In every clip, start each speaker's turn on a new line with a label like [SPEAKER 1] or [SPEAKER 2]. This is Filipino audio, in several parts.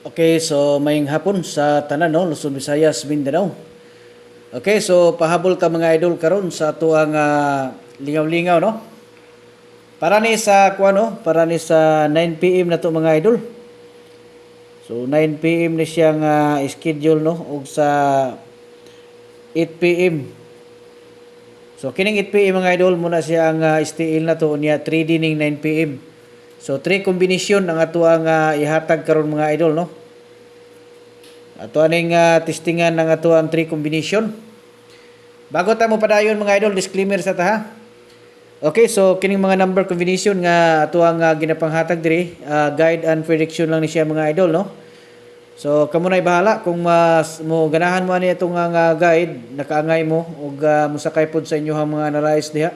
[SPEAKER 1] Okay, so maying hapon sa tanan no, Luzon, Visayas, Mindanao. Okay, so pahabol ta mga idol karon sa tuang lingaw-lingaw no. Para ni sa kuano, para ni sa 9 PM na to mga idol. So 9 PM ni siyang schedule no ug sa 8 PM. So kining 8 PM mga idol muna siya ang STL na to niya 3D ning 9 PM. So 3 kombinasyon ang ato ang ihatag karon mga idol no. Ato aning testingan ng ato ang 3 kombinasyon. Bago ta mo padayon mga idol, disclaimer sa ta ha. Okay, so kining mga number combination nga ato ang ginapanghatag diri, guide and prediction lang ni siya mga idol no. So kamo nay bahala kung mo ganahan mo ani atong guide, nakaangay mo ug mosakay pod sa inyo mga analyze diha.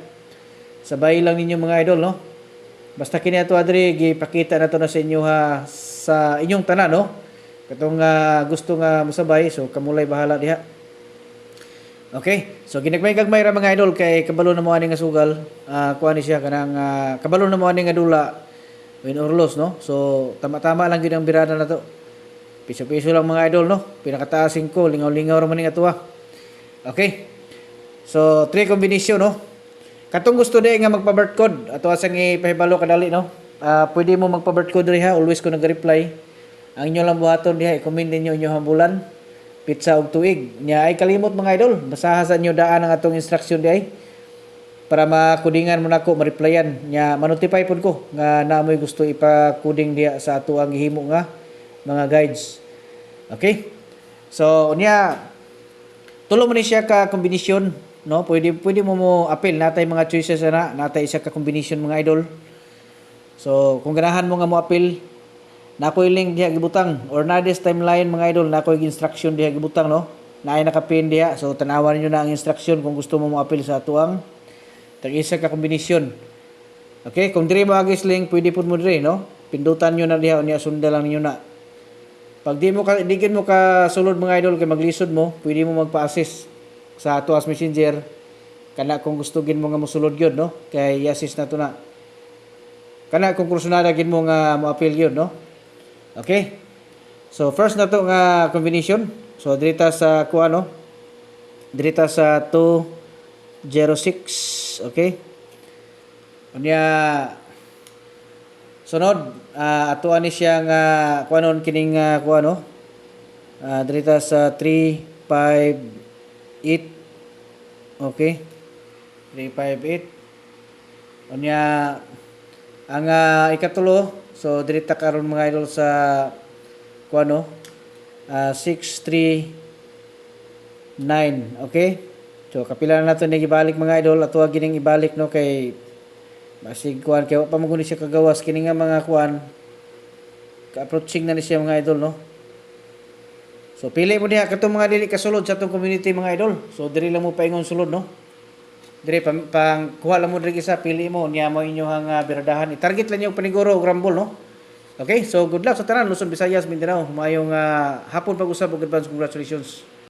[SPEAKER 1] Sabay lang ninyo mga idol no. Basta kini ato adri gipakita nato na sa inyo sa inyong tanan no. Katong gusto nga mosabay, so kamulay bahala diha. Okay, so ginagmay-gagmay ra mga idol kay kabalo na mo ani nga sugal, kuha ni siya kanang kabalo na mo ani nga dula win or loss no. So tama-tama lang gyud ang birada na to. Piso-piso lang mga idol no. Pinakataas 5, lingaw-lingaw ra man ning atuwa. Okay. So 3 combination no. Katong gusto di nga magpa-birth code, ato asang ipahibalo kadali no. Pwede mo magpa-birth code diri ha, always ko nag-reply. Ang inyo lang buhaton diha, i-comment ninyo inyong hambulan, pizza og tuig. Nya ay kalimot mga idol, basaha sa inyo daan ang atong instruction diay para makudingan mo nako, ma-replyan. Nya ma-notify pud ko nga naamoy gusto ipa-coding diha sa ato ang gihimo nga mga guides. Okay? So nya tulo man ni siya ka kombinasyon no, pwede mo appeal natay mga choices na natay isa ka combination mga idol. So kung ganahan mo nga mo appeal, nakoy link diha gibutang or na this timeline mga idol, nakoy instruction diha gibutang no, naay nakapin diha. So tanawan niyo na ang instruction kung gusto mo appeal sa atuang tag isa ka kombinasyon. Okay, kung diri mo agis link, pwede pud mo diri no, pindutan niyo na diha unya sunda lang niyo na. Pag di gid mo ka sulod mga idol kay maglisod mo, pwede mo magpa-assist sa ato as messenger kana kung gusto gid mo nga mosulod gyud no, kay i-assist na to na kana kung kursunada gid mo nga mo-appeal gyud no. Okay, so first na to nga combination, so dirita sa kuano, dirita sa 206. Okay, unya sunod ato ani siya nga kuanon kining kuano, dirita sa 358. Okay, 358. Unya ang ikatulo, so dirita karon mga idol sa kuano, 639. Okay, so kapila na nato ni gibalik mga idol, ato gining ibalik no, kay basig kuan kay wa pa mo siya kagawas kini nga mga kuan ka-approaching na ni siya mga idol no. So pili mo diha katong mga dili kasulod sa atong community mga idol. So diri lang mo paingon sulod no. Diri pang kuha lang mo diri isa, pili mo niya mo inyohang biradahan. I-target lang yung paniguro og rumble no. Okay, so good luck sa tanan Luzon, Visayas, Mindanao. Mayong hapon pag-usab og advance congratulations.